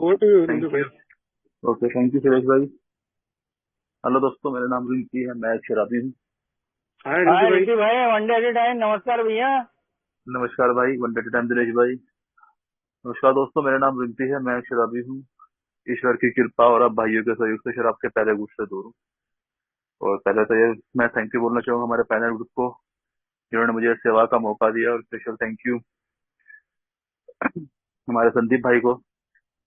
Over to you thank Rinku भाई। You. Okay, thank you Suresh भाई। Hello दोस्तों, मेरा नाम रिंकी है, मैं एक शराबी हूँ। हाय रिंकू हाँ भाई। रिकी भाई, one day at A time. नमस्कार भैया। नमस्कार भाई, वन डे टाइम दिनेश भाई। नमस्कार दोस्तों, मेरा नाम रिंकी है, मैं एक शराबी हूँ। ईश्वर की कृपा और अब भाइयों के सहयोग से शराब के पहले गुट से दूर हूँ। और पहले तो ये मैं थैंक यू बोलना चाहूंगा हमारे पैनल ग्रुप को, जिन्होंने मुझे इस सेवा का मौका दिया। और स्पेशल थैंक यू हमारे संदीप भाई को,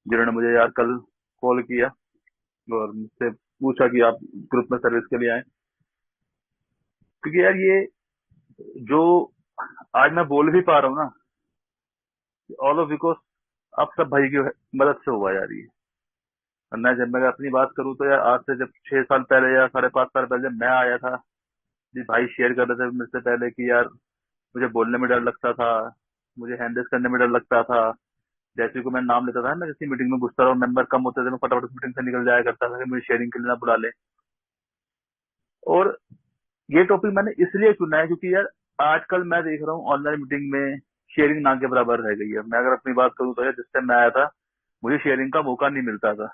जिन्होंने मुझे यार कल कॉल किया और मुझसे पूछा कि आप ग्रुप में सर्विस के लिए आए। क्योंकि यार ये जो आज मैं बोल भी पा रहा हूँ ना, ऑल ऑफ बिकॉज आप सब भाई की मदद से हुआ यार ये। वरना जब मैं अपनी बात करूँ तो यार आज से जब 6 साल पहले या 5.5 साल पहले जब मैं आया था, जी भाई शेयर कर रहे थे मेरे से पहले कि यार मुझे बोलने में डर लगता था, मुझे हैंडल्स करने में डर लगता था। जैसे को मैं नाम लेता था, मैं किसी मीटिंग में घुसता रहा, मेंबर कम होते थे, मैं फटाफट मीटिंग से निकल जाया करता था कि मुझे शेयरिंग के लिए ना बुला ले। और ये टॉपिक मैंने इसलिए चुना है क्योंकि यार आजकल मैं देख रहा हूँ ऑनलाइन मीटिंग में शेयरिंग ना के बराबर रह गई है। मैं अगर अपनी बात करूँ तो यार जिस टाइम मैं आया था, मुझे शेयरिंग का मौका नहीं मिलता था।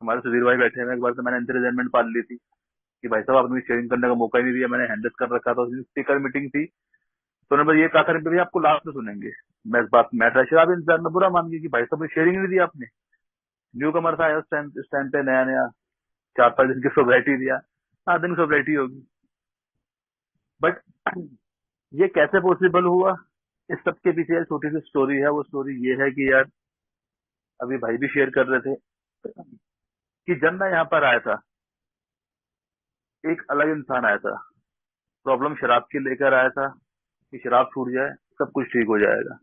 हमारे सुधीर भाई बैठे हैं, एक बार तो मैंने इनसे रिजाइनमेंट पाल ली थी कि भाई साहब आपने शेयरिंग करने का मौका ही नहीं दिया। मैंने हैंडल कर रखा था, स्पीकर मीटिंग थी, तो उन्होंने बस ये कहा था भी आपको लास्ट में सुनेंगे। मैं इस बात मैं शराब इंतजार में बुरा मान गई कि भाई साहब शेयरिंग नहीं दी आपने। न्यू कमर था इस टाइम पे, नया नया 4-5 दिन की सोसाइटी दिया, 7 दिन की सोसाइटी होगी। बट ये कैसे पॉसिबल हुआ, इस सब के पीछे एक छोटी सी स्टोरी है। वो स्टोरी ये है कि यार अभी भाई भी शेयर कर रहे थे कि जब मैं यहाँ पर आया था, एक अलग इंसान आया था, प्रॉब्लम शराब की लेकर आया था कि शराब छूट जाए सब कुछ ठीक हो जाएगा।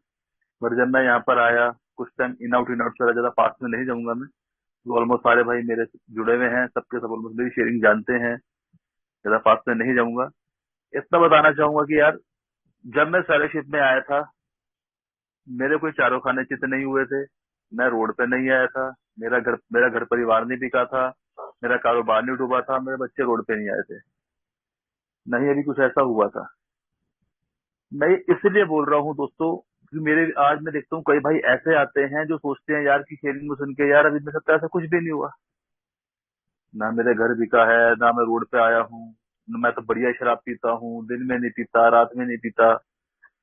पर जब मैं यहाँ पर आया, कुछ टाइम इन आउट करा, ज्यादा पास में नहीं जाऊंगा मैं, तो ऑलमोस्ट सारे भाई मेरे जुड़े हुए हैं, सबके सब ऑलमोस्ट मेरी शेयरिंग जानते हैं, ज्यादा पास में नहीं जाऊंगा। इतना बताना चाहूंगा कि यार जब मैं फेलोशिप में आया था, मेरे कोई चारों खाने चित नहीं हुए थे, मैं रोड पे नहीं आया था, मेरा घर परिवार नहीं बिका था, मेरा कारोबार नहीं डूबा था, मेरे बच्चे रोड पे नहीं आए थे, नहीं अभी कुछ ऐसा हुआ था। मैं इसलिए बोल रहा हूँ दोस्तों कि मेरे आज मैं देखता हूँ कई भाई ऐसे आते हैं जो सोचते हैं यार कि शेयरिंग में सुन के यार अभी मेरे साथ ऐसा कुछ भी नहीं हुआ, ना मेरे घर बिका है, ना मैं रोड पे आया हूँ, मैं तो बढ़िया शराब पीता हूँ, दिन में नहीं पीता, रात में नहीं पीता,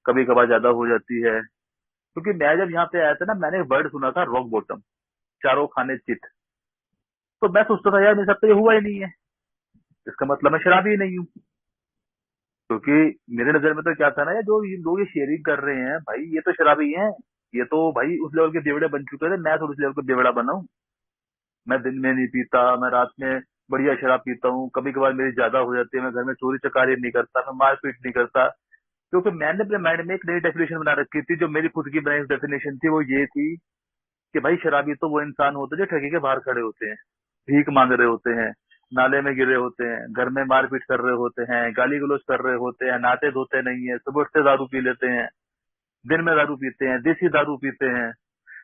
कभी कभार ज्यादा हो जाती है। क्योंकि मैं जब यहाँ पे आया था ना, मैंने एक वर्ड सुना था, रॉक बॉटम, चारों खाने चित। तो मैं सोचता था यार मेरे साथ तो ये हुआ ही नहीं है, इसका मतलब मैं शराबी ही नहीं हूँ। क्योंकि मेरे नजर में तो क्या था ना, यार जो ये लोग ये शेयरिंग कर रहे हैं भाई, ये तो शराबी हैं। ये तो भाई उस लेवल के बेवड़े बन चुके थे, मैं तो उस लेवल का बेवड़ा बना हूँ। मैं दिन में नहीं पीता, मैं रात में बढ़िया शराब पीता हूँ, कभी कभार मेरी ज्यादा हो जाती है, मैं घर में चोरी चकारी नहीं करता, मैं मारपीट नहीं करता। क्योंकि मैंने अपने माइंड में एक नई डेफिनेशन बना रखी थी, जो मेरी खुद की बनाई डेफिनेशन थी, वो ये थी कि भाई शराबी तो वो इंसान होते हैं जो ठगी के बाहर खड़े होते हैं, भीख मांग रहे होते हैं, नाले में गिरे होते हैं, घर में मारपीट कर रहे होते हैं, गाली गलौज कर रहे होते हैं, नहाते धोते नहीं है, सुबह उठते दारू पी लेते हैं, दिन में दारू पीते हैं, देसी दारू पीते हैं,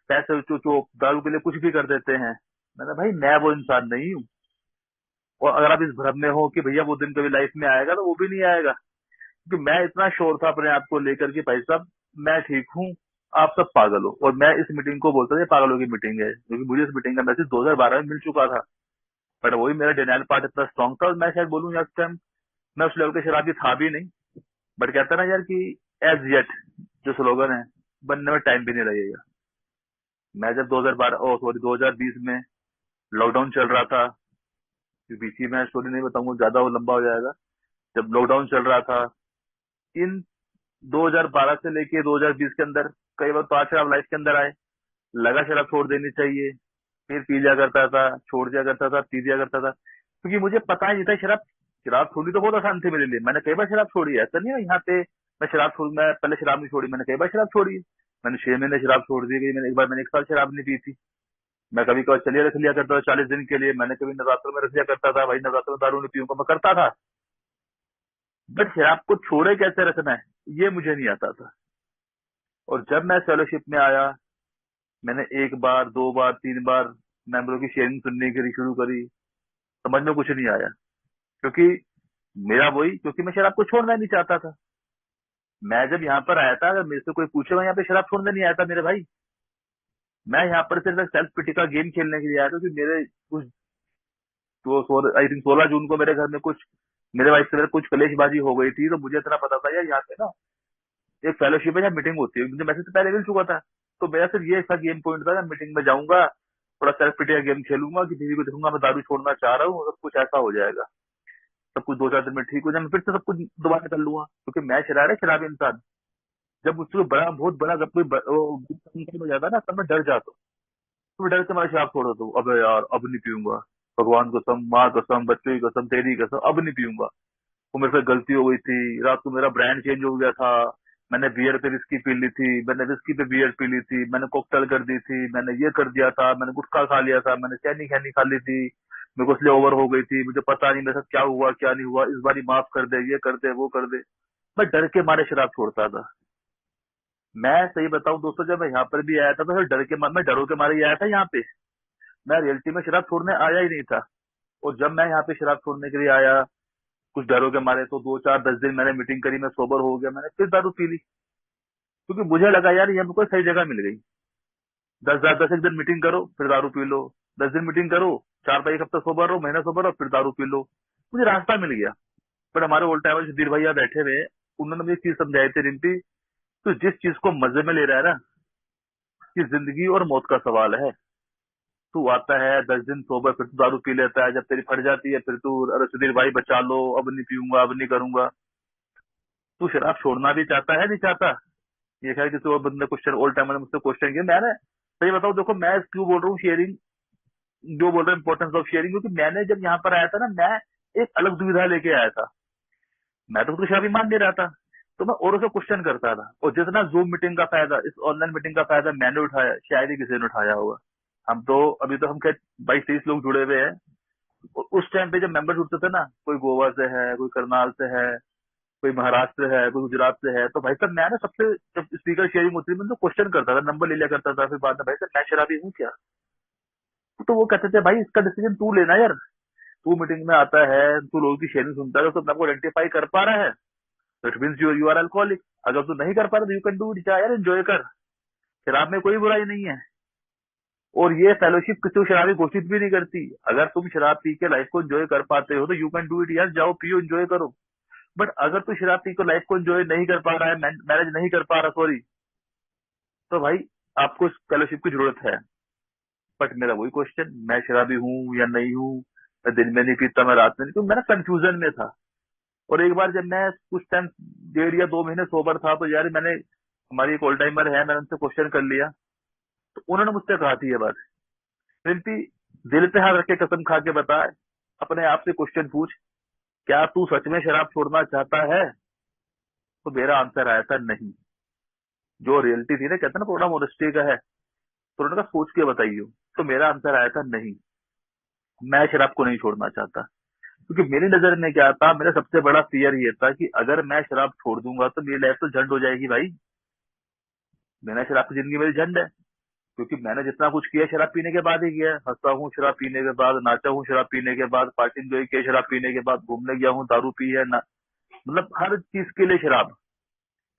पैसे चो दारू के लिए कुछ भी कर देते हैं। मैंने भाई मैं वो इंसान नहीं हूँ। और अगर आप इस भ्रम में हो कि भैया वो दिन कभी लाइफ में आएगा, तो वो भी नहीं आएगा। क्योंकि मैं इतना श्योर था अपने आप को लेकर कि भाई साहब मैं ठीक हूँ, आप सब पागल हो। और मैं इस मीटिंग को बोलता था ये पागलों की मीटिंग है, क्योंकि मुझे इस मीटिंग का मैसेज 2012 में मिल चुका था। बट वही मेरा डिनाइल पार्ट इतना स्ट्रांग था, और मैं शायद बोलूँ यार टाइम मैं उस लेवल के शराबी था भी नहीं। बट कहता ना यार कि एज येट जो स्लोगन है, बनने में टाइम भी नहीं लगेगा। मैं जब 2012 ओ सॉरी 2020 में लॉकडाउन चल रहा था, बीच में स्टोरी नहीं बताऊंगा, ज्यादा वो लंबा हो जाएगा। जब लॉकडाउन चल रहा था, इन 2012 से लेके 2020 के अंदर कई बार 5 शराब लाइफ के अंदर आए, लगा शराब छोड़ देनी चाहिए, फिर पी लिया करता था, छोड़ दिया करता था, पी दिया करता था। क्योंकि मुझे पता ही नहीं था शराब शराब छोड़नी तो बहुत आसान थी मेरे लिए। मैंने कई बार शराब छोड़ी है, ऐसा नहीं है यहाँ पे मैं शराब छोड़ मैं पहले शराब नहीं छोड़ी, मैंने कई बार शराब छोड़ी है। मैंने 6 महीने शराब छोड़ दी गई, मैंने 1 साल शराब नहीं पी थी। मैं कभी कभार चलिए रख लिया करता था 40 दिन के लिए, मैंने कभी नवरात्र में रख लिया करता था, भाई नवरात्र में दारू नहीं पीऊंगा, मैं करता था। बट शराब को छोड़े कैसे रखना है, ये मुझे नहीं आता था। और जब मैं फेलोशिप में आया, मैंने 1 बार 2 बार 3 बार मेंबरों की शेयरिंग सुनने की शुरू करी, समझ में कुछ नहीं आया। क्योंकि मेरा वही, क्योंकि मैं शराब को छोड़ना नहीं चाहता था। मैं जब यहाँ पर आया था, अगर मेरे से कोई पूछे, मैं यहाँ पे शराब छोड़ने नहीं आया था मेरे भाई। मैं यहाँ पर सिर्फ सेल्फ पिटी का गेम खेलने के लिए आया था कि मेरे कुछ तो आई थिंक 16 जून को मेरे घर में कुछ मेरे वाइफ से मेरे कुछ कलेशबाजी हो गई थी, तो मुझे इतना पता था यार यहाँ पे ना एक फेलोशिप है, यहाँ मीटिंग होती है, मुझे मैसेज से पहले मिल चुका था। तो मेरा सिर्फ ये ऐसा गेम पॉइंट था, मीटिंग में जाऊंगा, थोड़ा सेल्फ पिटी का गेम खेलूंगा कि बीवी को देखूंगा मैं दारू छोड़ना चाह रहा हूँ, सब कुछ ऐसा हो जाएगा, सब कुछ 2-4 दिन में ठीक हो जाए, मैं फिर से सब कुछ दोबारा कर लूंगा, क्योंकि मैं शराबी इंसान। जब मुझसे बड़ा बहुत बड़ा जब कोई हो जाता है ना, तब मैं डर जाता हूँ। तो मैं डर से मैं शराब छोड़ देता हूँ, अबे यार अब नहीं पीऊंगा, भगवान कसम, माँ कसम, बच्चों की कसम, तेरी कसम, अब नहीं पीऊंगा। वो मेरे से गलती हो गई थी, रात को मेरा ब्रांड चेंज हो गया था, मैंने बियर पे विस्की पी ली थी, मैंने विस्की पे बियर पी ली थी, मैंने कोकटेल कर दी थी, मैंने ये कर दिया था, मैंने गुटखा खा लिया था, मैंने चैनी खैनी खा ली थी, मेरे को इसलिए ओवर हो गई थी, मुझे पता नहीं मेरे साथ क्या हुआ क्या नहीं हुआ, इस बारी माफ कर दे, ये कर दे, वो कर दे। मैं डर के मारे शराब छोड़ता था। मैं सही बताऊं दोस्तों, जब मैं यहाँ पर भी आया था तो फिर डर के मारे, मैं डरों के मारे ही आया था यहाँ पे। मैं रियलिटी में शराब छोड़ने आया ही नहीं था। और जब मैं यहाँ पे शराब छोड़ने के लिए आया, कुछ डरों के मारे, तो 2-4-10 दिन मैंने मीटिंग करी, मैं सोबर हो गया, मैंने फिर दारू पी ली, क्योंकि मुझे लगा यार ये हमको सही जगह मिल गई। 10 एक दिन मीटिंग करो, फिर दारू पी लो, 10 दिन मीटिंग करो, 4 एक हफ्ता सोबर रहो, महीना सोबर रहो, फिर दारू पी लो। मुझे रास्ता मिल गया। पर हमारे ओल्ड टाइमर सुधीर भैया बैठे हुए, उन्होंने मुझे एक चीज समझाई थी, रिंपी, तो जिस चीज को मजे में ले रहा है ना, कि जिंदगी और मौत का सवाल है। तू आता है 10 दिन सोबर, फिर तू दारू पी लेता है, जब तेरी फट जाती है फिर तू, अरे सुधीर भाई बचा लो, अब नहीं पीऊंगा, अब नहीं करूंगा। तू शराब छोड़ना भी चाहता है नहीं चाहता? ये खैर किसी और बंदे क्वेश्चन, ओल्ड टाइमर ने मुझसे क्वेश्चन किया, मैंने सही बताऊं, देखो मैं क्यों बोल रहा हूँ शेयरिंग, जो बोल रहे हैं इंपॉर्टेंस ऑफ शेयरिंग, क्योंकि मैंने जब यहाँ पर आया था ना, मैं एक अलग दुविधा लेके आया था। मैं तो खुद को शराबी मान नहीं रहा था, तो मैं औरों से क्वेश्चन करता था, और जितना जूम मीटिंग का फायदा, इस ऑनलाइन मीटिंग का फायदा मैंने उठाया, शायद ही किसी ने उठाया होगा। हम तो अभी तो हम खैर 22-23 लोग जुड़े हुए हैं। और उस टाइम पे जब मेंबर जुड़ते थे ना, कोई गोवा से है, कोई करनाल से है, कोई महाराष्ट्र से है, कोई गुजरात से है, तो भाई साहब मैं ना सबसे, जब स्पीकर शेयरिंग होती थी, मैं तो क्वेश्चन करता था, नंबर ले लिया करता था, फिर बाद में भाई साहब मैं शराबी हूँ क्या? तो वो कहते थे भाई इसका डिसीजन तू लेना यार, तू मीटिंग में आता है, तू लोगों की शेयरिंग सुनता है, तो अपने आपको आइडेंटिफाई कर पा रहा है, तो it means you are alcoholic. अगर तू नहीं कर पा रहा तो यू कैन डू इट यार, एंजॉय कर, शराब में कोई बुराई नहीं है। और ये फेलोशिप किसी को शराबी घोषित भी नहीं करती। अगर तुम शराब पी के लाइफ को एंजॉय कर पाते हो तो यू कैन डू इट यार, जाओ पियो एंजॉय करो। बट अगर तू शराब पी के लाइफ को एंजॉय नहीं कर पा रहा है, मैनेज नहीं कर पा रहा, सॉरी, तो भाई आपको इस फेलोशिप की जरूरत है। बट मेरा वही क्वेश्चन, मैं शराबी हूँ या नहीं हूँ, मैं दिन में नहीं पीता, मैं रात में नहीं, तो मैं ना कंफ्यूजन में था। और एक बार जब मैं कुछ टाइम, 1.5 या 2 महीने सोबर था, तो यार मैंने, हमारी एक ओल्ड टाइमर है, मैंने उनसे क्वेश्चन कर लिया, तो उन्होंने मुझसे कहा थी ये बात, रिंपी, दिल पे हाथ रख के कसम खा के बता, अपने आप से क्वेश्चन पूछ, क्या तू सच में शराब छोड़ना चाहता है? तो मेरा आंसर आया था नहीं। जो रियलिटी थी ना, कहते हैं ना प्रोग्राम ऑनेस्टी का है, तो उन्होंने कहा सोच के बताइए। तो मेरा आंसर आया था नहीं, मैं शराब को नहीं छोड़ना चाहता। क्योंकि मेरी नजर में क्या था, मेरा सबसे बड़ा फियर ये था कि अगर मैं शराब छोड़ दूंगा तो मेरी लाइफ तो झंड हो जाएगी भाई। बिना शराब की जिंदगी मेरी झंड है, क्योंकि मैंने जितना कुछ किया शराब पीने के बाद ही किया है। हंसा हूँ शराब पीने के बाद, नाचा हूँ शराब पीने के बाद, पार्टी एंजॉय किया शराब पीने के बाद, घूमने गया हूँ, दारू पी है ना, मतलब हर चीज के लिए शराब।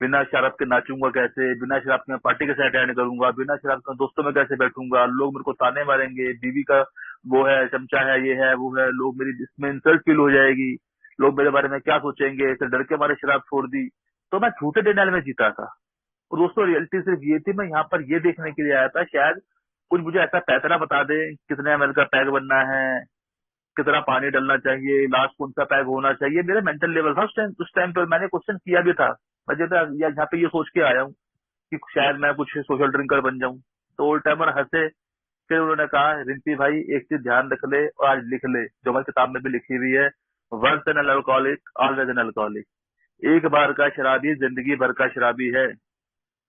बिना शराब के नाचूंगा कैसे, बिना शराब के मैं पार्टी कैसे अटेंड करूंगा, बिना शराब के दोस्तों में कैसे बैठूंगा, लोग मेरे को ताने मारेंगे, बीवी का वो है, चमचा है, ये है, वो है, लोग मेरी इसमें इंसल्ट फील हो जाएगी, लोग मेरे बारे में क्या सोचेंगे, ऐसे डर के मारे शराब छोड़ दी। तो मैं झूठे डिनाइल में जीता था। और दोस्तों रियलिटी सिर्फ ये थी, मैं यहाँ पर ये देखने के लिए आया था, शायद कुछ मुझे ऐसा पैतरा बता दे, कितने ml का पैक बनना है, कितना पानी डालना चाहिए, लास्ट कौन सा पैक होना चाहिए। मेरा मेंटल लेवल था उस टाइम पर मैंने क्वेश्चन किया भी था। मैं जो था यहाँ पे ये सोच के आया हूँ कि शायद मैं कुछ सोशल ड्रिंकर बन जाऊं। तो ओल्ड टाइमर हंसे, फिर उन्होंने कहा, रिंपी भाई एक चीज ध्यान रख ले और आज लिख ले, जो हमारी किताब में भी लिखी हुई है, once an alcoholic always an alcoholic. एक बार का शराबी जिंदगी भर का शराबी है।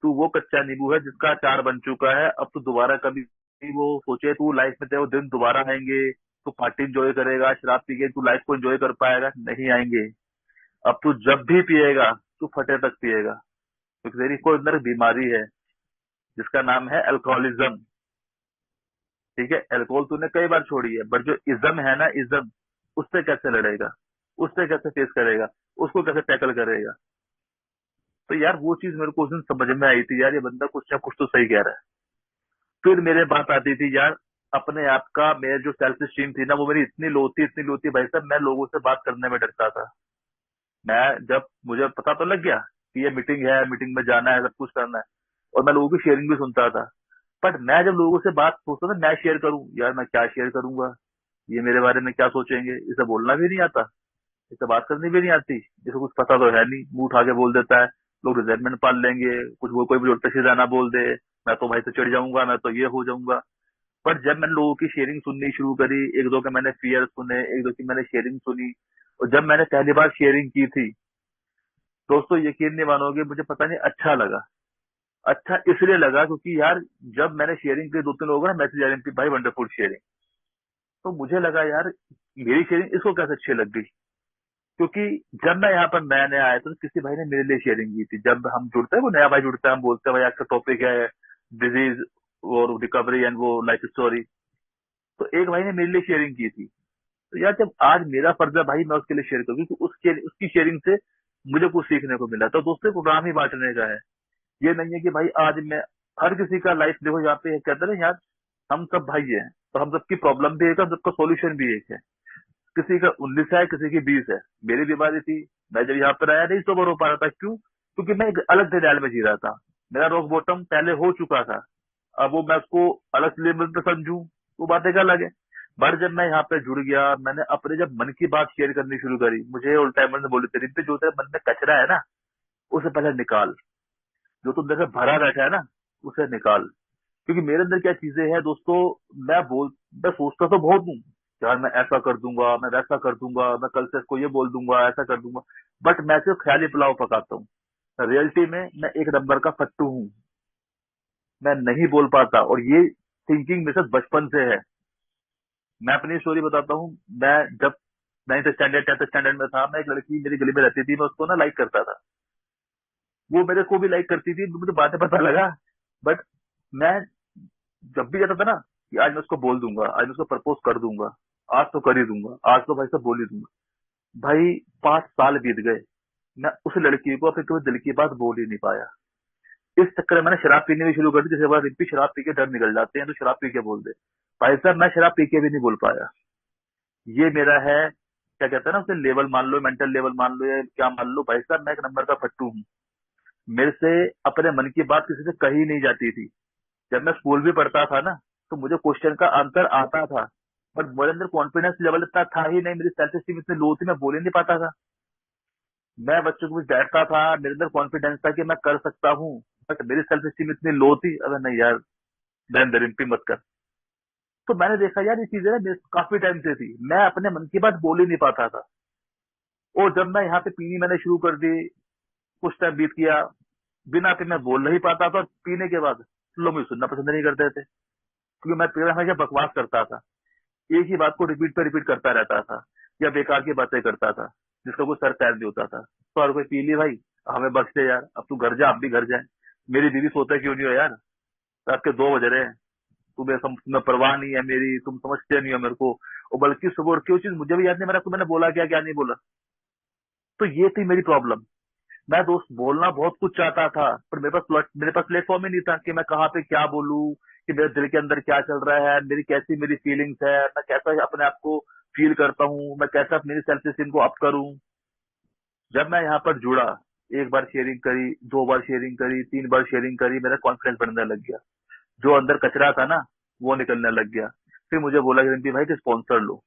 तू वो कच्चा नींबू है जिसका अचार बन चुका है, अब तू दोबारा कभी वो सोचे तू लाइफ में तेरे वो दिन दोबारा आएंगे, तू पार्टी एंजॉय करेगा, शराब पी के तू लाइफ को एंजॉय कर पाएगा? नहीं आएंगे। अब तू जब भी पिएगा, तू फटे तक पिएगा, क्योंकि तेरी कोई अंदर बीमारी है जिसका नाम है अल्कोहलिज्म। ठीक है, अल्कोहल तूने कई बार छोड़ी है, बट जो इज्म है ना, इज्म, उससे कैसे लड़ेगा, उससे कैसे फेस करेगा, उसको कैसे टैकल करेगा? तो यार वो चीज मेरे को उस दिन समझ में आई थी, यार ये बंदा कुछ ना कुछ तो सही कह रहा है। फिर मेरे बात आती थी यार, अपने आप का मेरे जो सेल्फ स्टीम थी ना वो मेरी इतनी लो थी भाई साहब, मैं लोगों से बात करने में डरता था। मैं जब मुझे पता तो लग गया कि ये मीटिंग है, मीटिंग में जाना है, सब कुछ करना है, और मैं लोगों की शेयरिंग भी सुनता था। बट मैं जब लोगों से बात सोचता था मैं शेयर करूं, यार मैं क्या शेयर करूंगा, ये मेरे बारे में क्या सोचेंगे, इसे बोलना भी नहीं आता, इसे बात करनी भी नहीं आती, इसको कुछ पता तो है नहीं, मुंह उठा के बोल देता है, लोग रिजेंटमेंट पाल लेंगे, कुछ वो कोई भी उल्टा सीधा ना बोल दे, मैं तो भाई से चिढ़ जाऊंगा, मैं तो ये हो जाऊंगा। पर जब मैंने लोगों की शेयरिंग सुननी शुरू करी, एक दो के मैंने फियर सुने, एक दो की मैंने शेयरिंग सुनी, और जब मैंने पहली बार शेयरिंग की थी, दोस्तों यकीन नहीं मानोगे, मुझे पता नहीं अच्छा लगा। अच्छा इसलिए लगा क्योंकि यार जब मैंने शेयरिंग की, दो तीन लोगों ने मैसेज आ रही थी भाई वंडरफुल शेयरिंग, तो मुझे लगा यार मेरी शेयरिंग इसको कैसे अच्छी लग गई। क्योंकि जब मैं यहाँ पर नया नया आया तो किसी भाई ने मेरे लिए शेयरिंग की थी, जब हम जुड़ते हैं, वो नया भाई जुड़ता है, हम बोलते हैं भाई आज का टॉपिक है डिजीज और रिकवरी एंड वो लाइफ स्टोरी, तो एक भाई ने मेरे लिए शेयरिंग की थी। तो यार जब आज मेरा फर्ज है भाई मैं उसके लिए शेयर करूँ, क्योंकि उसकी शेयरिंग से मुझे कुछ सीखने को मिला, तो दोस्तों को काम ही बांटने का है। ये नहीं है कि भाई आज मैं हर किसी का लाइफ देखो, यहाँ पे कहते हैं ना यार, हम सब भाई हैं, तो हम सबकी प्रॉब्लम भी एक है, हम सबका सॉल्यूशन भी एक है। किसी का 19 है, किसी की 20 है। मेरी बीमारी थी, मैं जब यहाँ पर आया नहीं सोबर हो पा रहा था, क्यों? क्योंकि मैं एक अलग डैल में जी रहा था, मेरा रॉक बॉटम पहले हो चुका था। अब वो मैं उसको अलग लेवल पे समझूं, वो बात एक अलग है। बट जब मैं यहाँ पे जुड़ गया, मैंने अपने जब मन की बात शेयर करनी शुरू करी, मुझे उल्टा टाइमर ने बोली तेरी पे जो तेरे मन में कचरा है ना, उसे पहले निकाल, जो तुम देखो भरा बैठा है ना, उसे निकाल। क्योंकि मेरे अंदर क्या चीजें हैं दोस्तों, मैं सोचता तो बहुत हूँ, यार मैं ऐसा कर दूंगा, मैं वैसा कर दूंगा, मैं कल से इसको ये बोल दूंगा, ऐसा कर दूंगा। बट मैं सिर्फ ख्याली पुलाव पकाता हूँ, रियलिटी में मैं एक नंबर का फट्टू हूँ, मैं नहीं बोल पाता, और ये थिंकिंग मेरे साथ बचपन से है। मैं अपनी स्टोरी बताता हूँ। मैं जब 9th स्टैंडर्ड 10th स्टैंडर्ड में था, मैं एक लड़की मेरी गली में रहती थी, मैं उसको ना लाइक करता था, वो मेरे को भी लाइक करती थी, मुझे बातें पता लगा। बट मैं जब भी कहता था ना कि आज मैं उसको बोल दूंगा, आज मैं उसको प्रपोज कर दूंगा, आज तो कर ही दूंगा, आज तो भाई साहब बोल ही दूंगा, भाई 5 साल बीत गए, मैं उस लड़की को अपने कभी दिल की बात बोल ही नहीं पाया। इस चक्कर में मैंने शराब पीनी भी शुरू कर दी, जैसे बार रिंपी शराब पी के डर निकल जाते हैं तो शराब पी के बोल दे, भाई साहब मैं शराब पी के भी नहीं बोल पाया। ये मेरा है, क्या कहते हैं ना उसे, लेवल मान लो, मेंटल लेवल मान लो, या क्या मान लो, भाई साहब मैं एक नंबर का फट्टू हूँ। मेरे से अपने मन की बात किसी से कही नहीं जाती थी। जब मैं स्कूल भी पढ़ता था ना, तो मुझे क्वेश्चन का आंसर आता था, बट मेरे अंदर कॉन्फिडेंस लेवल इतना था ही नहीं, मेरी सेल्फ स्टीम इतनी लो थी, मैं बोल ही नहीं पाता था। मैं बच्चों के बीच बैठता था, मेरे अंदर कॉन्फिडेंस था कि मैं कर सकता हूँ, बट मेरी सेल्फ स्टीम इतनी लो थी, अगर नहीं यार बहन रिम्पी मत कर। तो मैंने देखा यार ये चीजें ना काफी टाइम से थी, मैं अपने मन की बात बोल ही नहीं पाता था। और जब मैं यहाँ पे पीनी मैंने शुरू कर दी, कुछ टाइम बीत गया, बिना पी मैं बोल नहीं पाता था, और पीने के बाद लोग मुझे सुनना पसंद नहीं करते थे, क्योंकि मैं पीने हमेशा बकवास करता था, एक ही बात को रिपीट पे रिपीट करता रहता था, या बेकार की बातें करता था, जिसका कोई सर पैर नहीं होता था। तो हर कोई पी ली भाई, हमें बख्श दे यार, अब तू घर जा, आप भी घर जाए, मेरी बीवी सोते क्यों नहीं हो यार, रात के 2 बज रहे हैं, तुम्हें परवाह नहीं है मेरी, तुम समझते नहीं हो मेरे को। और बल्कि सुबह उठ के वो चीज मुझे भी याद नहीं, मैंने बोला क्या क्या नहीं बोला। तो ये थी मेरी प्रॉब्लम। मैं दोस्त बोलना बहुत कुछ चाहता था, पर मेरे पास प्लेटफॉर्म ही नहीं था कि मैं कहाँ पे क्या बोलूं, कि मेरे दिल के अंदर क्या चल रहा है, मेरी फीलिंग्स है, मैं कैसा अपने आप को फील करता हूँ, मैं कैसा मेरी सेल्फ स्टीम को अप करूं। जब मैं यहाँ पर जुड़ा, एक बार शेयरिंग करी, 2 बार शेयरिंग करी, 3 बार शेयरिंग करी, मेरा कॉन्फिडेंस बढ़ने लग गया, जो अंदर कचरा था ना वो निकलने लग गया। फिर मुझे बोला कि रिंपी भाई कि स्पॉन्सर लो,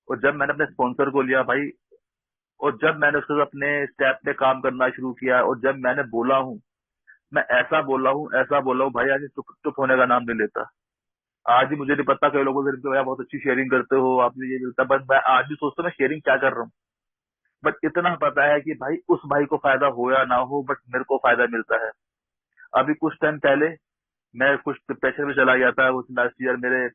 और जब मैंने अपने स्पॉन्सर को लिया भाई, और जब मैंने उसके साथ अपने स्टेप पे काम करना शुरू किया, और जब मैंने बोला हूँ, मैं ऐसा बोला हूँ भाई, आज चुप चुप होने का नाम नहीं लेता। आज ही मुझे नहीं पता, कई लोगों से भैया बहुत अच्छी शेयरिंग करते हो, आपने ये मिलता, बट मैं आज भी सोचता हूँ मैं शेयरिंग क्या कर रहा हूँ। बट इतना पता है कि भाई उस भाई को फायदा हो या ना हो, बट मेरे को फायदा मिलता है। अभी कुछ टाइम पहले मैं कुछ डिप्रेशन में चला गया था, उस लास्ट ईयर मेरे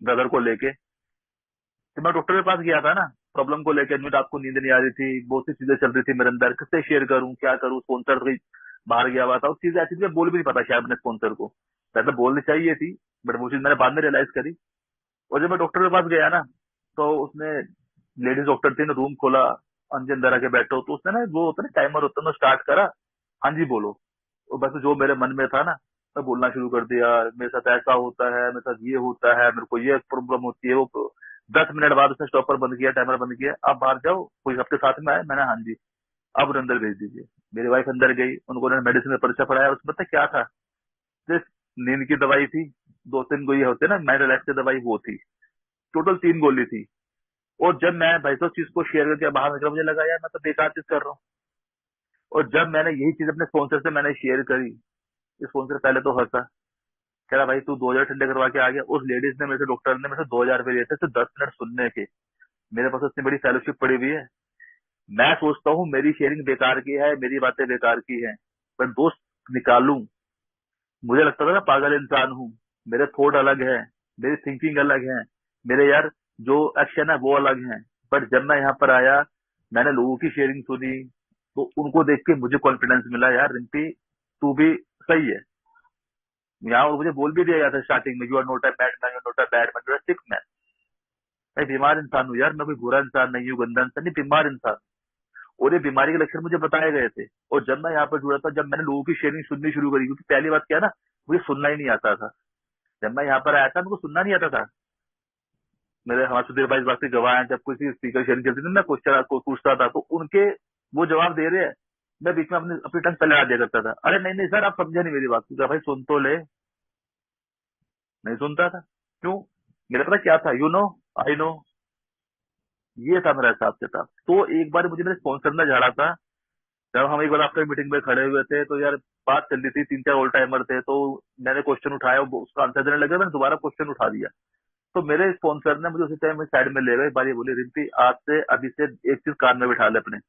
ब्रदर को लेके, तो मैं डॉक्टर के पास गया था ना, प्रॉब्लम को लेकर, मुझे रात को नींद नहीं आ रही थी, बहुत सी चीजें चल रही थी मेरे अंदर, किससे शेयर करूं, क्या करूं, स्पॉन्सर भी बाहर गया हुआ था, उस चीजें ऐसी थी मैं बोल भी नहीं पाता शायद अपने स्पॉन्सर को, पहले बोलनी चाहिए थी, बट वो चीज मैंने बाद में रियलाइज करी। और जब मैं डॉक्टर के पास गया ना, तो उसने, लेडीज डॉक्टर थी ना, रूम खोला, अंदर अंदर आके बैठो, तो उसने ना वो होता है ना टाइमर होता है ना, स्टार्ट करा, हाँ जी बोलो, और बस जो मेरे मन में था ना मैं बोलना शुरू कर दिया, मेरे साथ ऐसा होता है, मेरे साथ ये होता है, मेरे को ये प्रॉब्लम होती है, वो 10 मिनट बाद उसने स्टॉपर बंद किया, टाइमर बंद किया, आप बाहर जाओ, कोई आपके साथ में आए, मैंने हाँ जी, अब उन्हें अंदर भेज दीजिए। मेरी वाइफ अंदर गई, उनको उन्होंने मेडिसिन में पर्चा पढ़ाया, उसमें पता क्या था, सिर्फ नींद की दवाई थी, 2-3 गोली होते ना माइंड रिलैक्स की दवाई, वो थी, टोटल 3 गोली थी। और जब मैं भाई साहब चीज को शेयर करके बाहर निकला, मुझे लगा यार मैं तो बेकार चीज कर रहा हूँ। और जब मैंने यही चीज अपने स्पॉन्सर से मैंने शेयर करी, स्पॉन्सर पहले तो हंसा, कह रहा भाई तू 2,000 ठंडे करवा के आ गया। उस लेडीज ने मेरे से, डॉक्टर ने मेरे से 2,000 रुपये लिए थे सिर्फ 10 मिनट सुनने के। मेरे पास उतनी बड़ी फेलोशिप पड़ी हुई है। मैं सोचता हूँ मेरी शेयरिंग बेकार की है, मेरी बातें बेकार की है, पर दोस्त निकालूं, मुझे लगता था ना पागल इंसान हूँ, मेरे थॉट अलग है, मेरी थिंकिंग अलग है, मेरे यार जो एक्शन है वो अलग है। पर जब मैं यहाँ पर आया, मैंने लोगों की शेयरिंग सुनी, तो उनको देख के मुझे कॉन्फिडेंस मिला, यार रिंपी तू भी सही है। यहाँ मुझे बोल भी दिया गया था स्टार्टिंग में, you are not a bad man, you are not a bad man, you are sick man. मैं बीमार इंसान हूँ यार, मैं कोई बुरा इंसान नहीं हूँ, गंदा इंसान नहीं, बीमार इंसान। और ये बीमारी के लक्षण मुझे बताए गए थे। और जब मैं यहाँ पर जुड़ा था, जब मैंने लोगों की शेयरिंग सुननी शुरू करी, क्योंकि पहली बात क्या है ना, मुझे सुनना ही नहीं आता था। जब मैं यहाँ पर आया था, मेरे को सुनना नहीं आता था। मेरे हमारे सुधीर भाई इस बात के गवाह हैं, जब कोई स्पीकर शेयरिंग चलती थी, मैं क्वेश्चन को पूछता था, तो उनके वो जवाब दे रहे हैं, मैं बीच में अपनी अपनी टंग पहले आ दिया करता था, अरे नहीं नहीं सर आप समझे नहीं मेरी बात, भाई सुन तो ले। नहीं सुनता था, क्यों? मेरा पता क्या था, यू नो, आई नो, ये था मेरा हिसाब किताब। तो एक बार मुझे मेरे स्पॉन्सर ने झाड़ा था, जब हम एक बार आफ्टर मीटिंग में खड़े हुए थे, तो यार बात चल रही थी, 3-4 ऑल टाइमर थे, तो मैंने क्वेश्चन उठाया, उसका आंसर देने लगा, मैंने दोबारा क्वेश्चन उठा दिया। तो मेरे स्पॉन्सर ने मुझे उसी टाइम में साइड में ले गए, बारी बोली, रिंपी आज से अभी से एक चीज कान में बिठा ले अपने,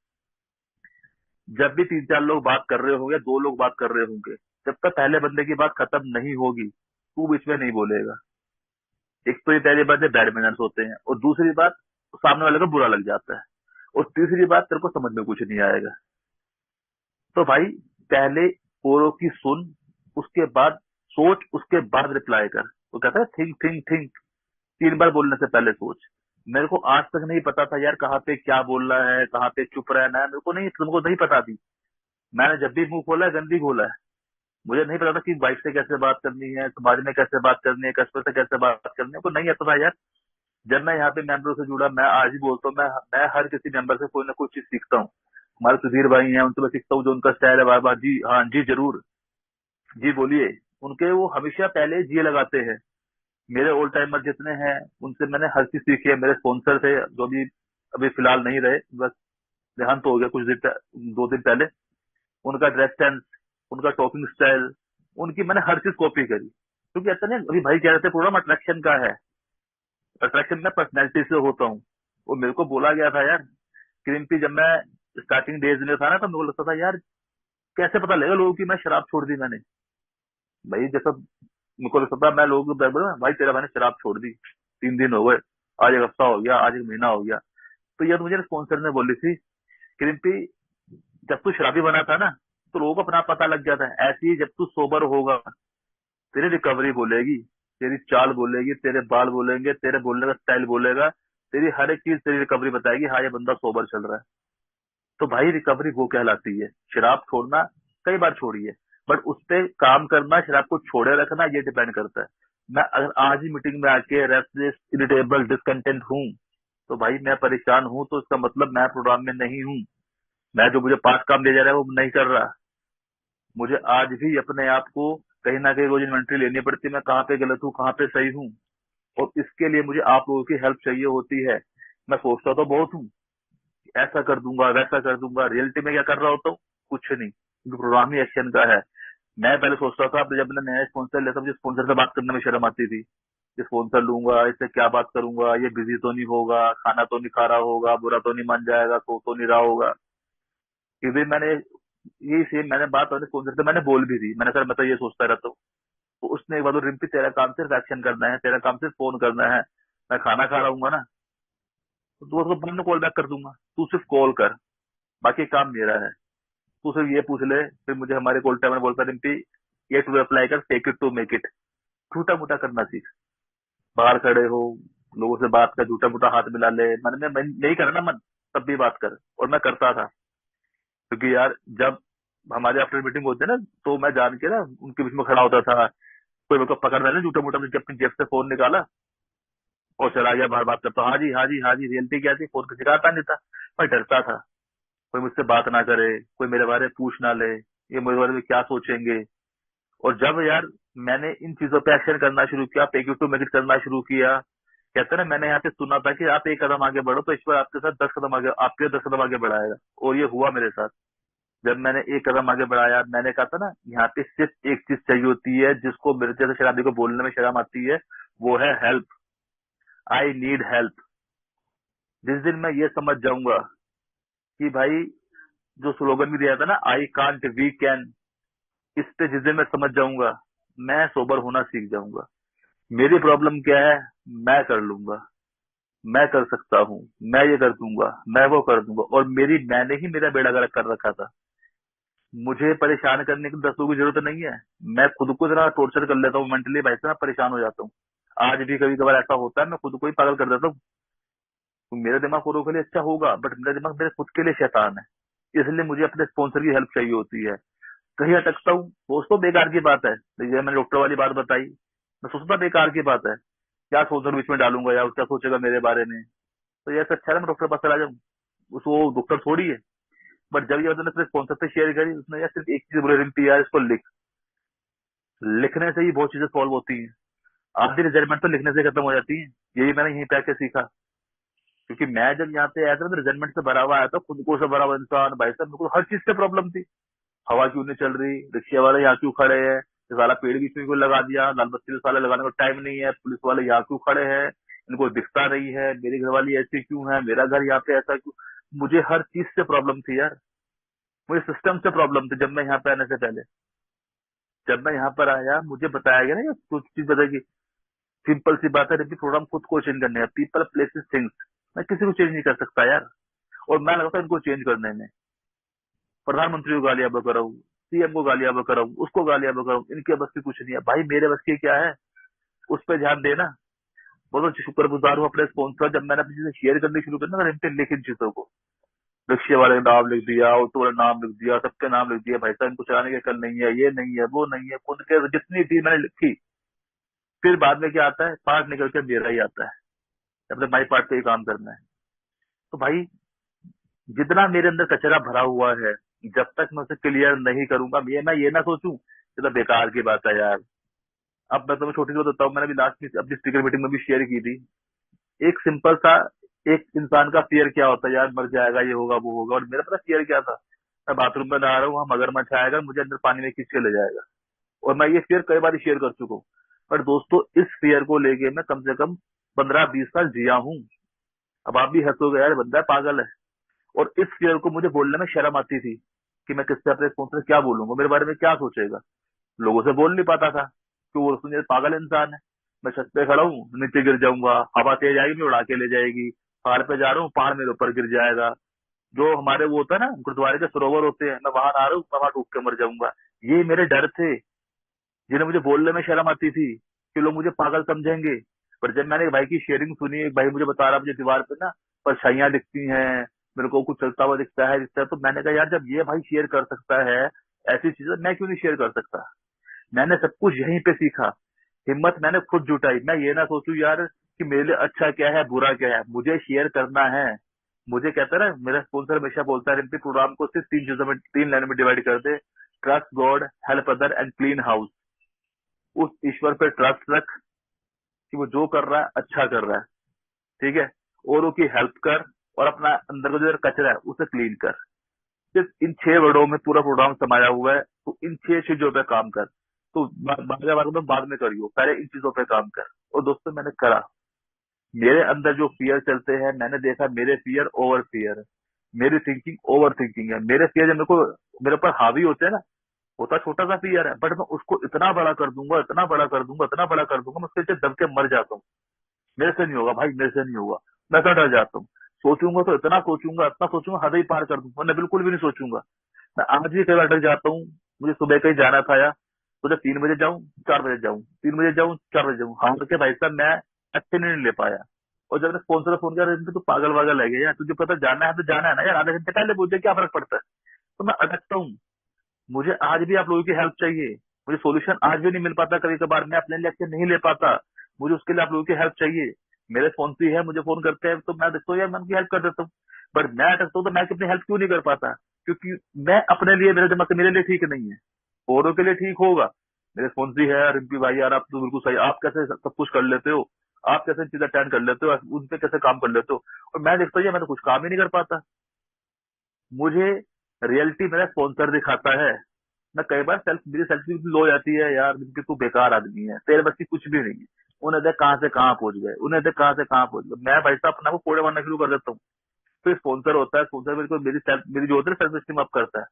जब भी 3-4 लोग बात कर रहे होंगे, 2 लोग बात कर रहे होंगे, जब तक पहले बंदे की बात खत्म नहीं होगी, तू बीच में नहीं बोलेगा। एक तो ये पहली बात है, बैड मैनर्स होते हैं, और दूसरी बात, सामने वाले को बुरा लग जाता है, और तीसरी बात, तेरे को समझ में कुछ नहीं आएगा। तो भाई पहले औरों की सुन, उसके बाद सोच, उसके बाद रिप्लाई कर। वो कहता है थिंक थिंक थिंक, 3 बार बोलने से पहले सोच। मेरे को आज तक नहीं पता था यार कहाँ पे क्या बोलना है, कहाँ पे चुप रहना है, मेरे को नहीं, तुमको नहीं पता थी। मैंने जब भी मुंह खोला है, गंदी खोला है। मुझे नहीं पता था कि वाइफ से कैसे बात करनी है, समाज में कैसे बात करनी है, कस्टमर से कैसे बात करनी है, को नहीं आता था यार। जब मैं यहाँ पे मेंबरों से जुड़ा, मैं आज ही बोलता हूँ, मैं हर किसी मेंबर से कोई ना कोई चीज सीखता हूँ। हमारे सुधीर भाई हैं, उनसे मैं सीखता हूँ, जो उनका स्टाइल है, बार बार जी हाँ जी जरूर, जी बोलिए, उनके वो हमेशा पहले जी लगाते हैं। मेरे ओल्ड टाइमर जितने हैं, उनसे मैंने हर चीज सीखी है। मेरे स्पॉन्सर थे जो भी अभी फिलहाल नहीं रहे, बस देहांत तो हो गया कुछ दिन 2 दिन पहले, उनका ड्रेस सेंस, उनका टॉकिंग स्टाइल, उनकी मैंने हर चीज कॉपी करी। क्योंकि ऐसा नहीं, अभी भाई कह रहे थे प्रोग्राम अट्रैक्शन का है, अट्रैक्शन में पर्सनैलिटी से होता हूँ। वो मेरे को बोला गया था यार, क्रिम्पी जब मैं स्टार्टिंग डेज में था ना, तो मेरे को लगता था यार कैसे पता लगेगा लोगों की मैं शराब छोड़ दी मैंने। भाई जैसा मेरे को लगता था, मैं लोगों को बोला भाई तेरा मैंने शराब छोड़ दी, 3 दिन हो गए, आज एक हफ्ता हो गया, आज एक महीना हो गया। तो यार मुझे स्पॉन्सर ने बोली थी, क्रिम्पी जब तू शराबी बना था ना, तो लोगों को अपना पता लग जाता है, ऐसे ही जब तू सोबर होगा, तेरी रिकवरी बोलेगी, तेरी चाल बोलेगी, तेरे बाल बोलेंगे, तेरे बोलने का स्टाइल बोलेगा, तेरी हर एक चीज तेरी रिकवरी बताएगी, हाँ ये बंदा सोबर चल रहा है। तो भाई रिकवरी वो कहलाती है। शराब छोड़ना कई बार छोड़ी है, बट उस पे काम करना, शराब को छोड़े रखना, ये डिपेंड करता है। मैं अगर आज ही मीटिंग में आके रेस्टलेस, इरिटेबल, डिसकंटेंट हूँ, तो भाई मैं परेशान हूँ, तो इसका मतलब मैं प्रोग्राम में नहीं हूँ। मैं जो मुझे 5 काम दिया जा रहा है वो नहीं कर रहा। मुझे आज भी अपने आप को कहीं ना कहीं रोज इन्वेंट्री लेनी पड़ती है, मैं कहाँ पे गलत हूँ, कहाँ पे सही हूँ। और इसके लिए मुझे आप लोगों की हेल्प चाहिए होती है। मैं सोचता तो बहुत हूँ, ऐसा कर दूंगा, वैसा कर दूंगा, रियलिटी में क्या कर रहा होता हूँ, कुछ नहीं, क्योंकि प्रोग्राम ही एक्शन का है। मैं पहले सोचता था, जब मैंने नया स्पॉन्सर लेता, मुझे स्पॉन्सर से बात करने में शर्म आती थी कि स्पॉन्सर लूंगा, इससे क्या बात करूंगा, ये बिजी तो नहीं होगा, खाना तो नहीं खा रहा होगा, बुरा तो नहीं मान जाएगा, सो तो नहीं रहा होगा। फिर भी मैंने यही सेम मैंने बात और स्पॉन्सर से मैंने बोल भी दी, मैंने सर मैं तो ये सोचता रहता हूँ। तो उसने एक बार, तो रिम्पी तेरा काम सिर्फ एक्शन करना है, तेरा काम सिर्फ फोन करना है, मैं खाना खा रहा हूँ ना, तो तू उसको बाद में कॉल बैक कर दूंगा, तू सिर्फ कॉल कर, बाकी काम मेरा है। तू सिर्फ ये पूछ ले। फिर मुझे हमारे कॉल टाइम बोलता, रिम्पी ये टू अप्लाई कर, take it to make it, झूठा मूठा करना सीख। बाहर खड़े हो, लोगों से बात कर, झूठा मूठा हाथ मिला ले, मन में नहीं करना मन, तब भी बात कर। और मैं करता था, क्योंकि यार जब हमारे आफ्टर मीटिंग होते हैं ना, तो मैं जान के ना उनके बीच में खड़ा होता था। कोई मेरे को पकड़ना ना, झूठा मूठा अपनी जेब से फोन निकाला और चला गया बाहर बात करता, हाँ जी हाँ जी हाँ जी। रियलिटी क्या थी, फोन किसी का आता नहीं था। मैं डरता था कोई मुझसे बात ना करे, कोई मेरे बारे में पूछ ना ले, ये मेरे बारे में क्या सोचेंगे। और जब यार मैंने इन चीजों पे एक्शन करना शुरू किया, take it to make it करना शुरू किया, कहते हैं ना, मैंने यहाँ पे सुना था कि आप एक कदम आगे बढ़ो तो ईश्वर आपके साथ 10 कदम आगे, आपके 10 कदम आगे बढ़ाएगा। और ये हुआ मेरे साथ। जब मैंने एक कदम आगे बढ़ाया, मैंने कहा था ना, यहाँ पे सिर्फ एक चीज चाहिए होती है जिसको मेरे जैसे शराबी को बोलने में शर्म आती है, वो है हेल्प। I need help. जिस दिन मैं ये समझ जाऊंगा कि भाई, जो स्लोगन भी दिया था ना, आई कांट वी कैन, इस पे जिस दिन मैं समझ जाऊंगा, मैं सोबर होना सीख जाऊंगा। मेरी प्रॉब्लम क्या है, मैं कर लूंगा, मैं कर सकता हूँ, मैं ये कर दूंगा, मैं वो कर दूंगा। और मैंने ही मेरा बेड़ा गर्क कर रखा था। मुझे परेशान करने की 10 लोगों की जरूरत नहीं है। मैं खुद को इतना टॉर्चर कर लेता हूँ मेंटली, भाई साहब परेशान हो जाता हूँ। आज भी कभी कभार ऐसा होता है, मैं खुद को ही पागल कर देता हूँ। तो मेरा दिमाग औरों के लिए अच्छा होगा, बट मेरा दिमाग मेरे खुद के लिए शैतान है। इसलिए मुझे अपने स्पॉन्सर की हेल्प चाहिए होती है। कहीं अटकता हूँ, दोस्तों बेकार की बात है। तो ये मैंने डॉक्टर वाली बात बताई, मैं सोचता बेकार की बात है, क्या स्पॉन्सर बीच में डालूंगा या क्या सोचेगा मेरे बारे में। तो ये अच्छा है मैं डॉक्टर के पास चला जाऊँ, उसको डॉक्टर थोड़ी है। बट जब ये मैंने अपने स्पॉन्सर से शेयर करी, उसने यार सिर्फ एक चीज बोले, रिम्पी यार इसको लिख। लिखने से ही बहुत चीजें सॉल्व होती हैं। आधी रिजल्टमेंट तो लिखने से खत्म हो जाती है। यही मैंने यहीं पे आके सीखा। क्योंकि मैं जब यहाँ पे आया था तो रिजल्टमेंट से भरा हुआ आया था, खुद को से भरा हुआ इंसान, भाई साहब मेरे को हर चीज से प्रॉब्लम थी। हवा क्यों नहीं चल रही, रिक्शे वाले यहाँ क्यों खड़े हैं, ये साला पेड़ बीच में क्यों लगा दिया, लाल बत्ती में साला लगाने का टाइम नहीं है, पुलिस वाले यहाँ क्यों खड़े हैं, इनको दिखता नहीं है, मेरी घरवाली ऐसी क्यों है, मेरा घर यहाँ पे ऐसा क्यों। मुझे हर चीज से प्रॉब्लम थी यार। मुझे सिस्टम से प्रॉब्लम थी जब मैं यहाँ पे आने से पहले। जब मैं यहाँ पर आया, मुझे बताया गया ना ये कुछ चीज बताएगी। सिंपल सी बात है, रिपीट प्रोग्राम खुद को चेंज करने हैं, पीपल प्लेसेस थिंग्स। मैं किसी को चेंज नहीं कर सकता यार। और मैं लगता है इनको चेंज करने में, प्रधानमंत्री को गालियां बक रहा हूँ, सीएम को गालियां बक रहा हूँ, उसको गालियां बक रहा हूँ, इनके बस की कुछ नहीं है भाई, मेरे बस की क्या है, उस पर ध्यान देना। बहुत शुक्रगुजार हूँ अपने स्पॉन्सर, जब मैंने अपनी चीजें शेयर करनी शुरू की ना, लिंक्डइन लिख इन चीजों को, रिक्शे वाले का नाम लिख दिया, ऑटो वाले नाम लिख दिया, सबके नाम लिख दिया, भाई साहब इनको चलाने के कल नहीं है, ये नहीं है, वो नहीं है, खुद के जितनी थी मैंने लिखी। फिर बाद में क्या आता है, पार्ट निकल के मेरा ही आता है, अपने माई पार्ट पे ही काम करना है। तो भाई, जितना मेरे अंदर कचरा भरा हुआ है, जब तक मैं उसे क्लियर नहीं करूंगा, मैं ये ना सोचूं ये तो बेकार की बात है यार। अब मैं तुम्हें छोटी सी बात बताता हूँ, मैंने अभी लास्ट में अपनी स्पीकर मीटिंग में भी शेयर की थी। एक सिंपल सा, एक इंसान का फियर क्या होता है यार, मर जाएगा, ये होगा वो होगा। और मेरा पता फियर क्या था, मैं बाथरूम में नहा रहा हूँ, वहां मगरमच्छ आएगा, मुझे अंदर पानी में खींच के ले जाएगा। और मैं ये फियर कई बार शेयर कर चुका हूँ। पर दोस्तों, इस फियर को लेके मैं कम से कम 15-20 साल जिया हूँ। अब आप भी हंसोगे यार, बंदा पागल है। और इस फियर को मुझे बोलने में शर्म आती थी कि मैं किससे अपने स्पॉन्सर क्या बोलूंगा, मेरे बारे में क्या सोचेगा। लोगों से बोल नहीं पाता था कि वो सुनिए पागल इंसान है। मैं छत पे खड़ा हूँ, नीचे गिर जाऊंगा, हवा तेज आएगी मैं उड़ा के ले जाएगी, पहाड़ पे जा रहा हूँ, पहाड़ मेरे ऊपर गिर जाएगा। जो हमारे वो होता है ना, गुरुद्वारे के सरोवर होते हैं, मैं वहां आ रहा हूँ, मैं वहां डूब के मर जाऊंगा। ये मेरे डर थे, जिन्हें मुझे बोलने में शर्म आती थी कि लोग मुझे पागल समझेंगे। पर जब मैंने एक भाई की शेयरिंग सुनी, एक भाई मुझे बता रहा, मुझे दीवार पे ना परछाइयां दिखती हैं, मेरे को कुछ चलता हुआ दिखता है, तो मैंने कहा यार, जब ये भाई शेयर कर सकता है ऐसी चीजें, मैं क्यों नहीं शेयर कर सकता। मैंने सब कुछ यहीं पे सीखा। हिम्मत मैंने खुद जुटाई। मैं ये ना सोचूं यार कि मेरे लिए अच्छा क्या है बुरा क्या है, मुझे शेयर करना है। मुझे कहता है ना, मेरा स्पॉन्सर हमेशा बोलता है, रिम्पी प्रोग्राम को सिर्फ 3 चीजों में, 3 लाइन में डिवाइड कर दे, trust God, help other and clean house. उस ईश्वर पे ट्रस्ट रख कि वो जो कर रहा है अच्छा कर रहा है, ठीक है, औरों की हेल्प कर, और अपना अंदर का जो कचरा है उसे क्लीन कर। सिर्फ इन 6 वर्डों में पूरा प्रोग्राम समाया हुआ है। तो इन 6 चीजों पे काम कर। तो बाद में करियो, पहले इन चीजों पे काम कर। और दोस्तों, मैंने करा। मेरे अंदर जो फियर चलते हैं, मैंने देखा मेरे फियर ओवर फियर है, मेरी थिंकिंग ओवर थिंकिंग है। मेरे फियर जब मेरे ऊपर हावी होते हैं ना, होता छोटा सा फियर है, बट मैं उसको इतना बड़ा कर दूंगा, इतना बड़ा कर दूंगा, इतना बड़ा कर दूंगा, मैं उसके नीचे दब के मर जाता हूँ। मेरे से नहीं होगा भाई, मेरे से नहीं होगा। मैं तो डर जाता हूँ। सोचूंगा तो इतना सोचूंगा, इतना सोचूंगा, हद ही पार कर दूंगा, मैं बिल्कुल भी नहीं सोचूंगा। मैं आज भी कई बार डर जाता हूँ। मुझे सुबह कहीं जाना था यार, तो जब 3 बजे जाऊँ, 4 बजे जाऊँ, 3 बजे जाऊँ, 4 बजे जाऊँ, हार के भाई साहब मैं एक्शन नहीं ले पाया। और जब मैं स्पॉन्सर फोन किया, "अरे तो पागल वागल है गया यार, तुझे पता जाना है तो जाना है ना यार, आधे घंटे पहले पूछे क्या फर्क पड़ता है।" तो मैं अटकता हूँ। मुझे आज भी आप लोगों की हेल्प चाहिए। मुझे सोल्यूशन आज भी नहीं मिल पाता, कभी कभार मैं अपने लिए एक्शन नहीं ले पाता। मुझे उसके लिए आप लोगों की हेल्प चाहिए। मेरे फोन से है, मुझे फोन करते हैं तो मैं देखता हूँ यार, मैं उनकी हेल्प कर देता हूँ। बट मैं अटकता हूँ तो मैं अपनी हेल्प क्यों नहीं कर पाता? क्योंकि मैं अपने लिए, मेरे दिमाग से मेरे लिए ठीक नहीं है, औरों के लिए ठीक होगा। मेरे फोन से है, रिम्पी भाई यार आप तो बिल्कुल सही, आप कैसे सब कुछ कर लेते हो, आप कैसे चीजें अटेंड कर लेते हो, उन पे कैसे काम कर लेते हो। और मैं देखता हूँ यार, मैं तो कुछ काम ही नहीं कर पाता। मुझे रियलिटी मेरा स्पॉन्सर दिखाता है। मैं कई बार मेरी सेल्फ भी लो जाती है यार, कि तू बेकार आदमी है, तेरे बस की कुछ भी नहीं है। उन्हें देख कहाँ से कहाँ पहुंच गए, उन्हें देख कहाँ से कहाँ पहुंच गए। मैं भाई साहब अपने को कोड़े मारना शुरू कर देता हूँ। फिर स्पॉन्सर होता है, स्पॉन्सर मेरे को मेरी जो होती है सेल्फ स्टीम अप करता है।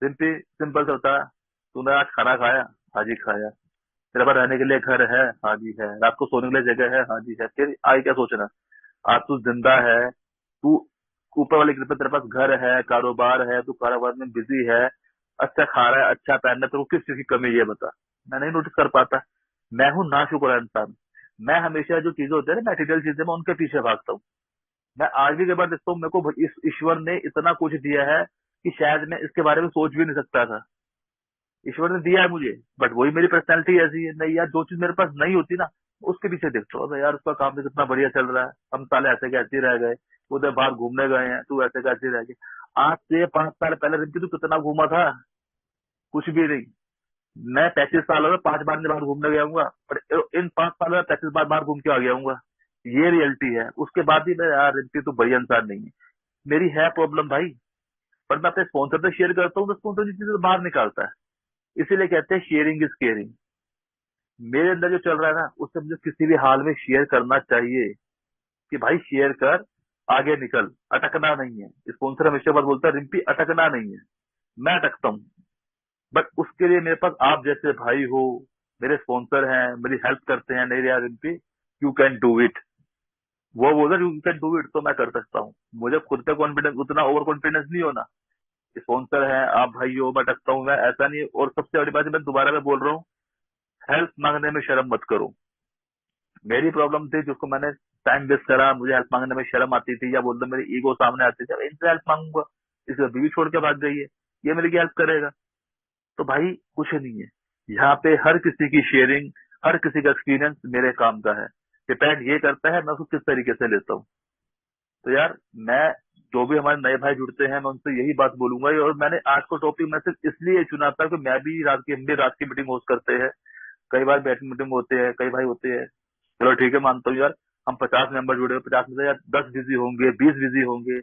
सिंपल सिंपल सा होता है, तूने आज खाना खाया? हाँ जी खाया। तेरे पास रहने के लिए घर है? हाँ जी है। रात को सोने के लिए जगह है? हाँ जी है। फिर आगे क्या सोचना? आज तू जिंदा है, तू ऊपर वाली कृपा, तेरे पास घर है, कारोबार है, तू कारोबार में बिजी है, अच्छा खा रहा है, अच्छा पहन रहा है, तेरे को किस चीज की कमी है ये बता। मैं नहीं नोटिस कर पाता। मैं हूँ नाशुक्र इंसान। मैं हमेशा जो चीजें होती है ना, मेटीरियल चीजें, मैं उनके पीछे भागता हूँ। मैं आज भी कई बार देखता हूँ, मेरे को इस ईश्वर ने इतना कुछ दिया है कि शायद मैं इसके बारे में सोच भी नहीं सकता था। ईश्वर ने दिया है मुझे, बट वही मेरी पर्सनैलिटी ऐसी है। नहीं यार, जो चीज मेरे पास नहीं होती ना, उसके पीछे देखता हूँ, अबे यार उसका काम भी कितना बढ़िया चल रहा है, हम साले ऐसे कैसे रह गए, उधर बाहर घूमने गए हैं, तू ऐसे कैसे रह गया। आज से 5 साल पहले रिंकी तू कितना घूमा था? कुछ भी नहीं। मैं 35 साल हो गए, 5 बार ने बाहर घूमने गया हूँ, पर इन 5 सालों में 35 बार बाहर घूम के आ गया हूँ। ये रियलिटी है। उसके बाद भी मैं, यार रिंकी तू बढ़िया इंसान नहीं है। मेरी है प्रॉब्लम भाई, पर मैं अपने स्पॉन्सर से शेयर करता हूँ तो स्पॉन्सर चीजें तो बाहर निकालता है। इसीलिए कहते हैं शेयरिंग इज केयरिंग। मेरे अंदर जो चल रहा है ना, उससे मुझे किसी भी हाल में शेयर करना चाहिए, कि भाई शेयर कर, आगे निकल, अटकना नहीं है। स्पॉन्सर हमेशा बात बोलता है, रिम्पी अटकना नहीं है। मैं अटकता हूँ, बट उसके लिए मेरे पास आप जैसे भाई हो, मेरे स्पॉन्सर हैं, मेरी हेल्प करते हैं, नहीं यार Rimpy you can do it. वो बोला यू कैन डू इट, तो मैं कर सकता हूँ। मुझे खुद पे कॉन्फिडेंस, उतना ओवर कॉन्फिडेंस नहीं होना। स्पॉन्सर है, आप भाई हो, मैं अटकता हूँ, मैं ऐसा नहीं। और सबसे बड़ी बात है, मैं दोबारा मैं बोल रहा हूँ, हेल्प मांगने में शर्म मत करो। मेरी प्रॉब्लम थी जिसको मैंने टाइम वेस्ट करा, मुझे हेल्प मांगने में शर्म आती थी, या बोल दो मेरी ईगो सामने आती थी, अब इनसे हेल्प मांगूंगा, इसलिए बीवी छोड़ के भाग गई है, ये मेरी हेल्प करेगा? तो भाई कुछ नहीं है। यहाँ पे हर किसी की शेयरिंग, हर किसी का एक्सपीरियंस मेरे काम का है। डिपेंड ये करता है मैं उसको किस तरीके से लेता हूँ। तो यार मैं, जो भी हमारे नए भाई जुड़ते हैं, मैं उनसे यही बात बोलूंगा। और मैंने आज को टॉपिक मैं सिर्फ इसलिए चुना था कि मैं भी रात की, हम भी रात की मीटिंग होस्ट करते हैं, कई बार बैठक मीटिंग होते हैं, कई भाई होते हैं। चलो ठीक है, मानता हूँ यार, हम 50 मेंबर जुड़े हो, 50 में से यार 10 बिजी होंगे, 20 बिजी होंगे,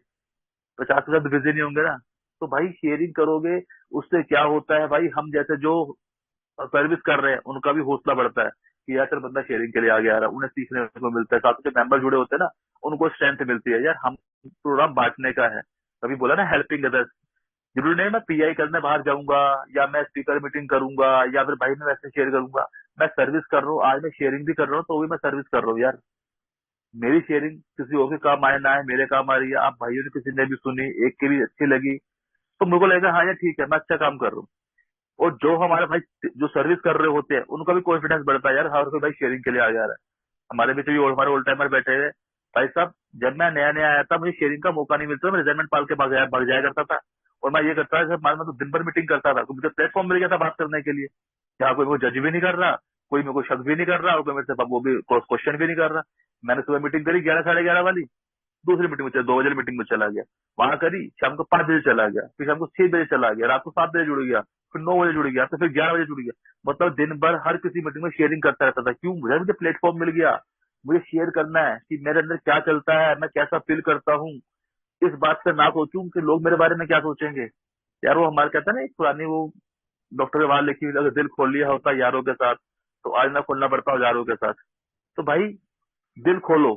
50% बिजी नहीं होंगे ना। तो भाई शेयरिंग करोगे, उससे क्या होता है भाई, हम जैसे जो सर्विस कर रहे हैं उनका भी हौसला बढ़ता है, कि यार चल बंदा शेयरिंग के लिए आगे आ रहा है, उन्हें सीखने को मिलता है। साथ में जो मेंबर जुड़े होते हैं ना, उनको स्ट्रेंथ मिलती है, यार हम प्रोग्राम बांटने का है। कभी बोला ना, हेल्पिंग अदर्स। जरूरी नहीं मैं पीआई करने बाहर जाऊंगा, या मैं स्पीकर मीटिंग करूंगा, या फिर भाई मैं वैसे शेयर करूंगा। मैं सर्विस कर रहा हूँ, आज मैं शेयरिंग भी कर रहा हूँ, तो भी मैं सर्विस कर रहा हूँ यार। मेरी शेयरिंग किसी और के काम आए ना है, मेरे काम आ रही है। आप भाइयों ने किसी ने भी सुनी, एक की भी अच्छी लगी, तो मेरे को लगेगा हाँ यार ठीक है, मैं अच्छा काम कर रहा हूँ। और जो हमारे भाई जो सर्विस कर रहे होते हैं, उनका भी कॉन्फिडेंस बढ़ता है, यार हर कोई भाई शेयरिंग के लिए आ जा रहा है। हमारे बीच भी हमारे ओल्ड टाइमर बैठे हैं। भाई साहब, जब मैं नया नया आया था, मुझे शेयरिंग का मौका नहीं मिलता था, मैं रिजाइनमेंट पाल के भाग जाया करता था। और मैं ये करता था, मैं तो दिन भर मीटिंग करता था, तो मुझे प्लेटफॉर्म मिल गया था बात करने के लिए, जहाँ कोई मेरे को जज भी नहीं कर रहा, कोई मेरे को शक भी नहीं कर रहा, और कोई मेरे से वो भी क्वेश्चन भी नहीं कर रहा। मैंने सुबह मीटिंग करी 11 साढ़े 11 वाली, दूसरी मीटिंग में 2 बजे मीटिंग में चला गया, वहां करी, शाम को 5 बजे चला गया, फिर शाम को 6 बजे चला गया, रात को 7 बजे जुड़ गया, फिर 9 बजे जुड़ गया, तो फिर 11 बजे जुड़ गया। मतलब दिन भर हर किसी मीटिंग में शेयरिंग करता रहता था। क्यों? मुझे प्लेटफॉर्म मिल गया, मुझे शेयर करना है कि मेरे अंदर क्या चलता है, मैं कैसा फील करता हूँ। इस बात से ना सोचूं कि लोग मेरे बारे में क्या सोचेंगे। यार वो हमारे कहता है ना, एक पुरानी वो डॉक्टर के बाहर लिखी हुई, अगर दिल खोल लिया होता यारों के साथ, तो आज ना खोलना पड़ता हजारों के साथ। तो भाई दिल खोलो,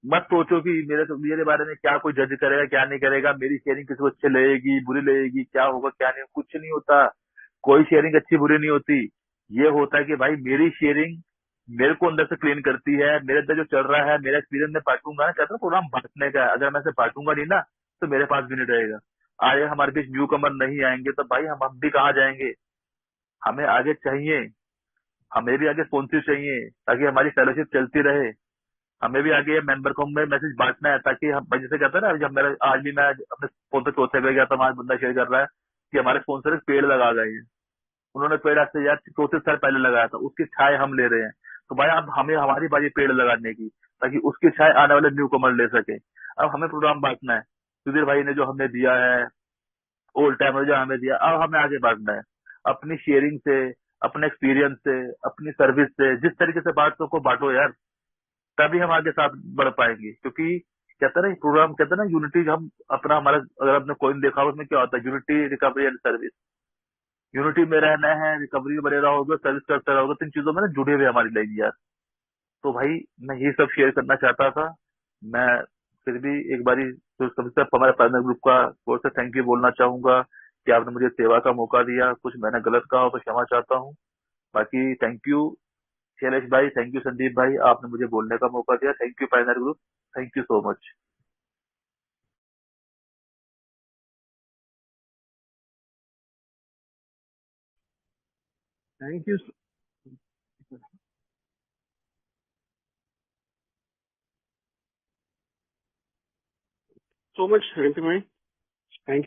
मत सोचो कि मेरे बारे में क्या कोई जज करेगा, क्या नहीं करेगा, मेरी शेयरिंग किसी को अच्छी लगेगी, बुरी लगेगी, क्या होगा क्या नहीं, कुछ नहीं होता। कोई शेयरिंग अच्छी बुरी नहीं होती। ये होता है कि भाई मेरी शेयरिंग मेरे को अंदर से क्लीन करती है, मेरे अंदर जो चल रहा है, मेरा एक्सपीरियंस में बांटूंगा ना, कहता हूँ प्रोग्राम बांटने का है। अगर मैं से बांटूंगा नहीं ना, तो मेरे पास भी नहीं रहेगा। आगे हमारे बीच न्यू कमर नहीं आएंगे, तो भाई हम भी कहाँ जाएंगे? हमें आगे चाहिए, हमें भी आगे स्पॉन्सर चाहिए, ताकि हमारी फेलोशिप चलती रहे। हमें भी आगे मेंबर को हमें मैसेज बांटना है, ताकि हम जैसे कहते हैं ना, जब मेरा आज भी मैं अपने फोन पे चौथे पे गया था, वहां बंदा शेयर कर रहा है कि हमारे स्पॉन्सर एक पेड़ लगा गए हैं। उन्होंने पेड़ आज से यार 34 साल पहले लगाया था, उसकी छाए हम ले रहे हैं। तो भाई अब हमें हमारी बारी पेड़ लगाने की, ताकि उसकी छाए आने वाले न्यू कमर ले सके। अब हमें प्रोग्राम बांटना है, सुधीर भाई ने जो हमें दिया है, ओल्ड टाइमर जो हमें दिया, अब हमें आगे बढ़ना है अपनी शेयरिंग से, अपने एक्सपीरियंस से, अपनी सर्विस से। जिस तरीके से बातों को बांटो यार, तभी हम आगे साथ बढ़ पाएंगे। क्योंकि कहते हैं ना प्रोग्राम, कहते हैं ना यूनिटी, हम अपना हमारा अगर आपने कोइन देखा हो उसमें क्या होता है, unity recovery and service. Unity में रहना है, रिकवरी में बने रहोगे, सर्विस करते रहोगे, तीन चीजों में ना जुड़े हुए हमारी लाइन यार। तो भाई मैं ये सब शेयर करना चाहता था। मैं फिर भी एक बारी तो सबसे हमारे पार्टनर ग्रुप का ओर से थैंक यू बोलना चाहूंगा कि आपने मुझे सेवा का मौका दिया। कुछ मैंने गलत कहा हो तो क्षमा चाहता हूँ। बाकी थैंक यू शैलेश भाई, थैंक यू संदीप भाई, आपने मुझे बोलने का मौका दिया। Thank you partner group, thank you so much. Thank you so much Rinku भाई।